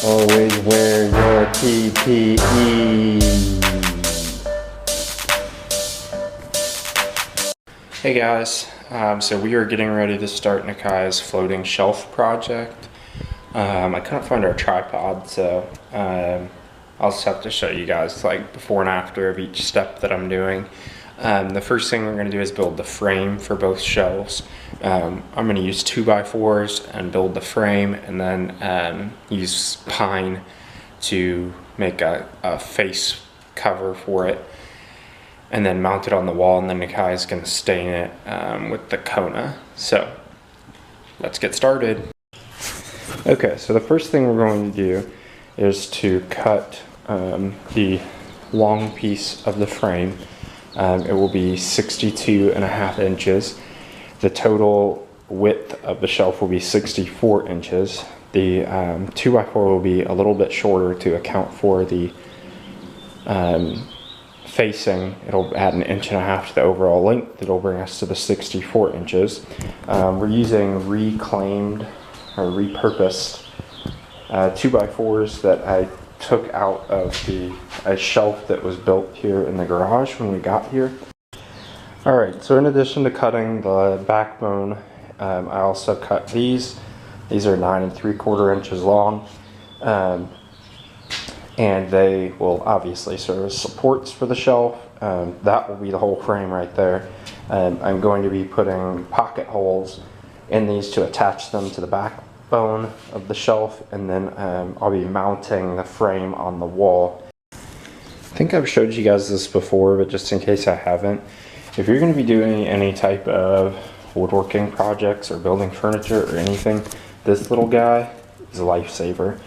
Always wear your PPE. Hey guys, so we are getting ready to start Nakai's floating shelf project. I couldn't find our tripod, so I'll just have to show you guys like before and after of each step that I'm doing. The first thing we're going to do is build the frame for both shelves. I'm going to use 2x4s and build the frame, and then use pine to make a face cover for it, and then mount it on the wall, and then Nakai is going to stain it with the Kona. So let's get started. Okay, so the first thing we're going to do is to cut the long piece of the frame. It will be 62.5 inches. The total width of the shelf will be 64 inches. The 2x4 will be a little bit shorter to account for the facing. It'll add 1.5 inches to the overall length. It'll bring us to the 64 inches. We're using reclaimed or repurposed 2x4s that I took out of a shelf that was built here in the garage when we got here. Alright, so in addition to cutting the backbone, I also cut these. These are 9 3/4 inches long, and they will obviously serve as supports for the shelf. That will be the whole frame right there. I'm going to be putting pocket holes in these to attach them to the backbone of the shelf, and then I'll be mounting the frame on the wall. I think I've showed you guys this before, but just in case I haven't, if you're going to be doing any type of woodworking projects or building furniture or anything, this little guy is a lifesaver.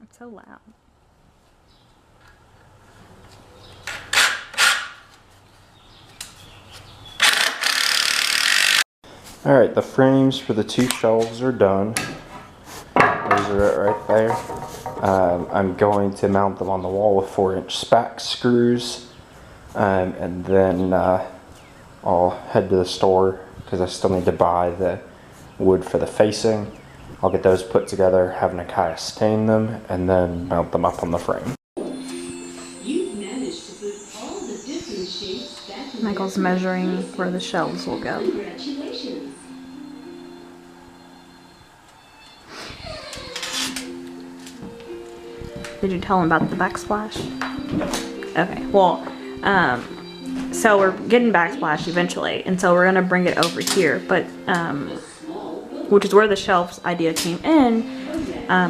It's so loud. Alright, the frames for the two shelves are done. Those are it right there. I'm going to mount them on the wall with 4-inch spack screws, and then I'll head to the store because I still need to buy the wood for the facing. I'll get those put together, have Nakai stain them, and then mount them up on the frame. Michael's measuring where the shelves will go. Did you tell him about the backsplash? Okay, well, so we're getting backsplash eventually, and so we're gonna bring it over here, but, which is where the shelves idea came in,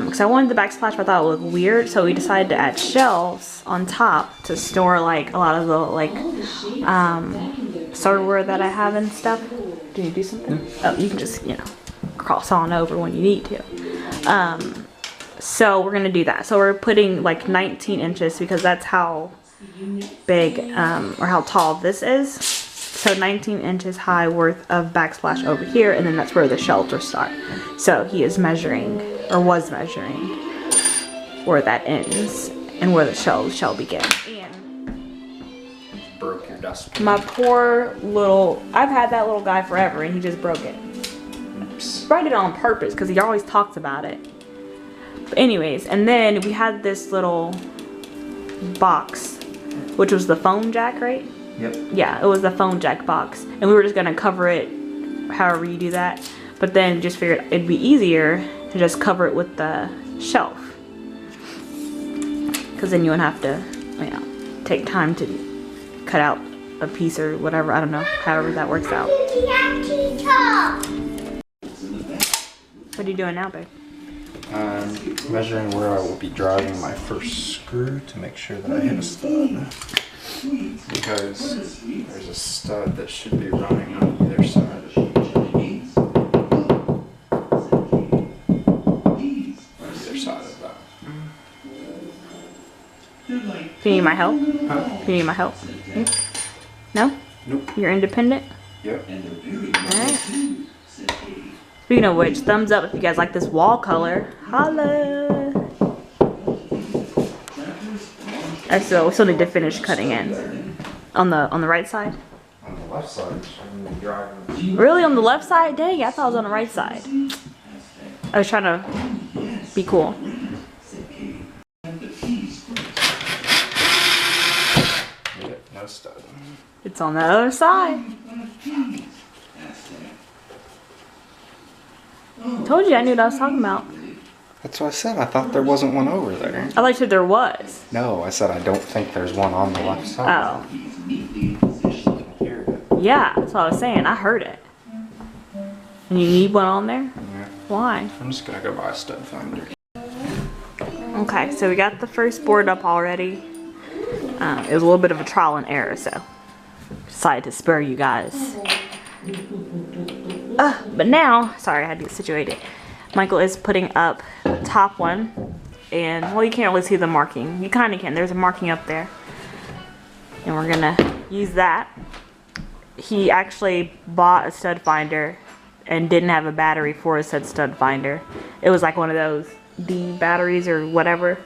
because I wanted the backsplash, but I thought it would look weird, so we decided to add shelves on top to store, like, a lot of the, like, silverware that I have and stuff. Did you do something? Oh, you can just, you know, cross on over when you need to. So we're gonna do that. So we're putting like 19 inches because that's how big or how tall this is. So 19 inches high worth of backsplash over here, and then that's where the shelves will start. So he is measuring, or was measuring, where that ends and where the shelves shall begin. And broke your dustpan. my poor little, I've had that little guy forever, and he just broke it. Oops. He did it on purpose because he always talks about it. But anyways, and then we had this little box, which was the phone jack, right? Yep. Yeah, it was the phone jack box, and we were just gonna cover it however you do that, but then just figured it'd be easier to just cover it with the shelf, because then you wouldn't have to, you know, take time to cut out a piece or whatever. I don't know, however that works out. What are you doing now, babe? Measuring where I will be driving my first screw to make sure that I hit a stud, because there's a stud that should be running on either side. On either side of that. Do you need my help? Huh? Do you need my help? No? Nope. You're independent? Yep. Alright. Speaking of which, thumbs up if you guys like this wall color. Holla! So we still need to finish cutting in. On the right side? On the left side. I'm driving. Really, on the left side? Dang, I thought I was on the right side. I was trying to be cool. No stud. It's on the other side. Told you I knew what I was talking about. That's what I said. I thought there wasn't one over there. I thought you said there was. No, I said I don't think there's one on the left side. Oh. Yeah, that's what I was saying. I heard it. And you need one on there? Yeah. Why? I'm just gonna go buy a stud finder. Okay, so we got the first board up already. It was a little bit of a trial and error, so decided to spare you guys. But now, sorry, I had to get situated. Michael is putting up the top one, and well, you can't really see the marking. You kind of can. There's a marking up there, and we're gonna use that. He actually bought a stud finder and didn't have a battery for a said stud finder. It was like one of those D batteries or whatever.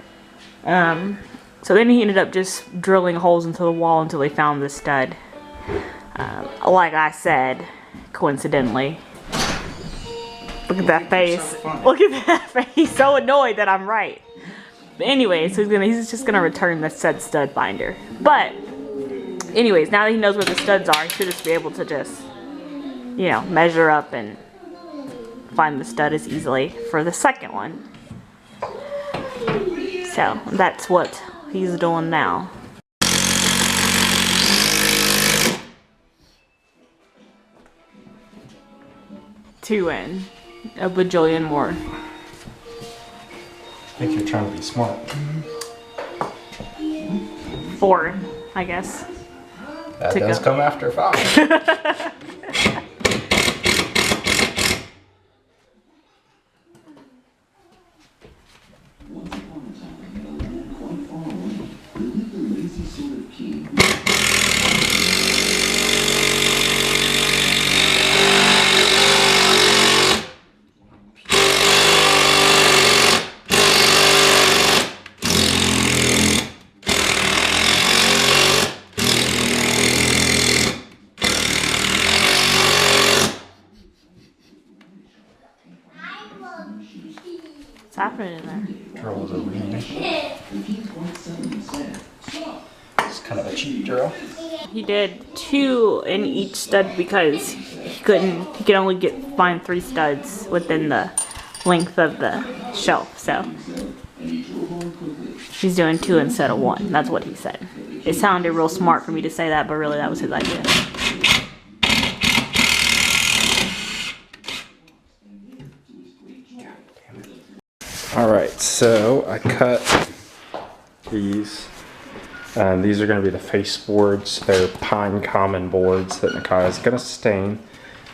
So then he ended up just drilling holes into the wall until he found the stud. Like I said, coincidentally. Look at that face. So Look at that face. He's so annoyed that I'm right. But anyway, so he's just gonna return the said stud finder. But anyways, now that he knows where the studs are, he should just be able to just, you know, measure up and find the stud as easily for the second one. So that's what he's doing now. Two in. A bajillion more. I think you're trying to be smart. 4, I guess. That does come after 5. What's happening in there? Drill was over here. It's kind of a cheap drill. He did 2 in each stud because he could only find 3 studs within the length of the shelf. So he's doing 2 instead of 1. That's what he said. It sounded real smart for me to say that, but really that was his idea. Alright, so I cut these. These are going to be the face boards. They're pine common boards that Nakai is going to stain.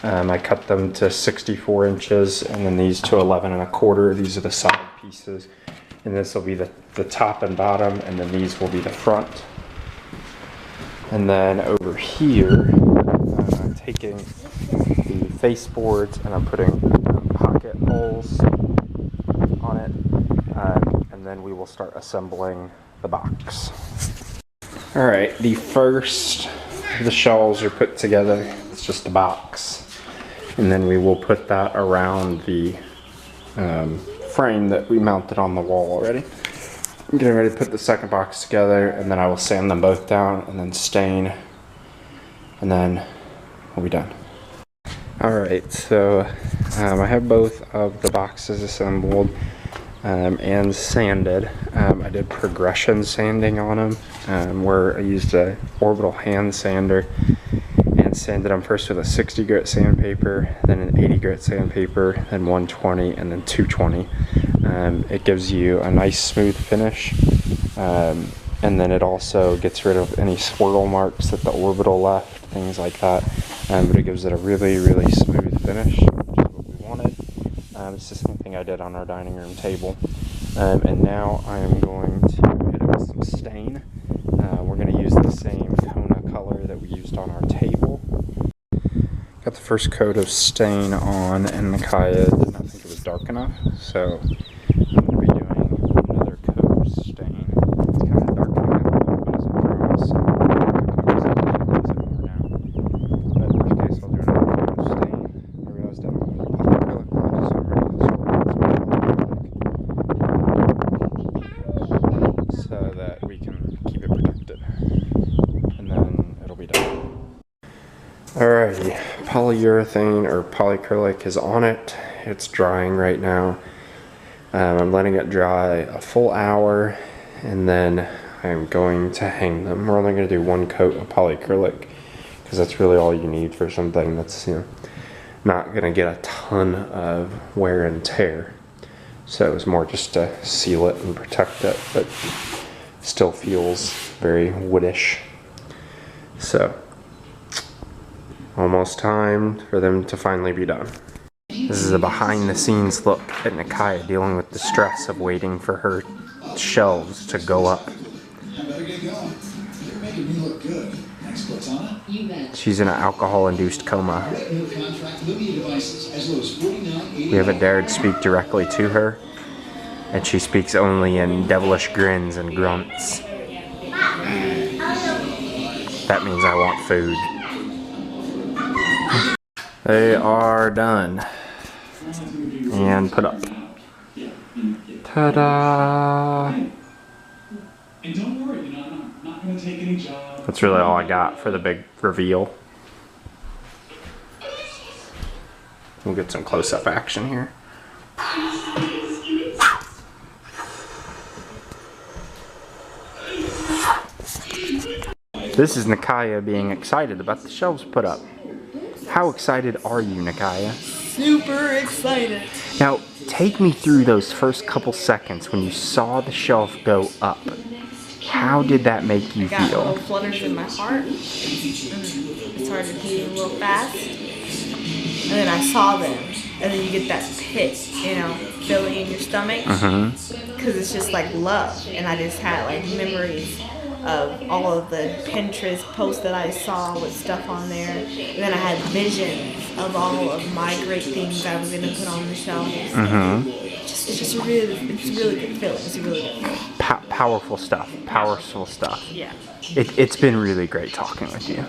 I cut them to 64 inches and then these to 11 1/4. These are the side pieces. And this will be the top and bottom, and then these will be the front. And then over here, I'm taking the face boards and I'm putting pocket holes on it. And then we will start assembling the box. Alright, the first of the shelves are put together. It's just a box. And then we will put that around the frame that we mounted on the wall already. I'm getting ready to put the second box together, and then I will sand them both down and then stain, and then we'll be done. Alright, so I have both of the boxes assembled and sanded. I did progression sanding on them, where I used a orbital hand sander and sanded them first with a 60 grit sandpaper, then an 80 grit sandpaper, then 120, and then 220. It gives you a nice smooth finish, and then it also gets rid of any swirl marks that the orbital left, things like that. But it gives it a really, really smooth finish, which is what we wanted. It's the same thing I did on our dining room table. And now I am going to hit it with some stain. We're going to use the same Kona color that we used on our table. Got the first coat of stain on, and Nakaya did not think it was dark enough, so I'm going to be doing another coat of stain. It's kind of darkening up a little bit as it grows, so I'm going to cover some more now. Alrighty, polyurethane or polyacrylic is on it. It's drying right now. I'm letting it dry a full hour, and then I'm going to hang them. We're only going to do one coat of polyacrylic because that's really all you need for something that's, you know, not going to get a ton of wear and tear. So it's more just to seal it and protect it, but still feels very woodish. So almost time for them to finally be done. This is a behind the scenes look at Nakaya dealing with the stress of waiting for her shelves to go up. She's in an alcohol-induced coma. We haven't dared speak directly to her, and she speaks only in devilish grins and grunts. That means I want food. They are done and put up. Ta-da! That's really all I got for the big reveal. We'll get some close-up action here. This is Nakaya being excited about the shelves put up. How excited are you, Nakaya? Super excited. Now, take me through those first couple seconds when you saw the shelf go up. How did that make you I got feel? little flutters in my heart. It started beating real fast. And then I saw them. And then you get that pit, you know, feeling in your stomach. Because it's just like love. And I just had like memories of all of the Pinterest posts that I saw with stuff on there. And then I had visions of all of my great things I was going to put on the shelf. It's just a really good feeling. It's a really good feeling. Powerful stuff. Powerful stuff. Yeah. It's been really great talking with you.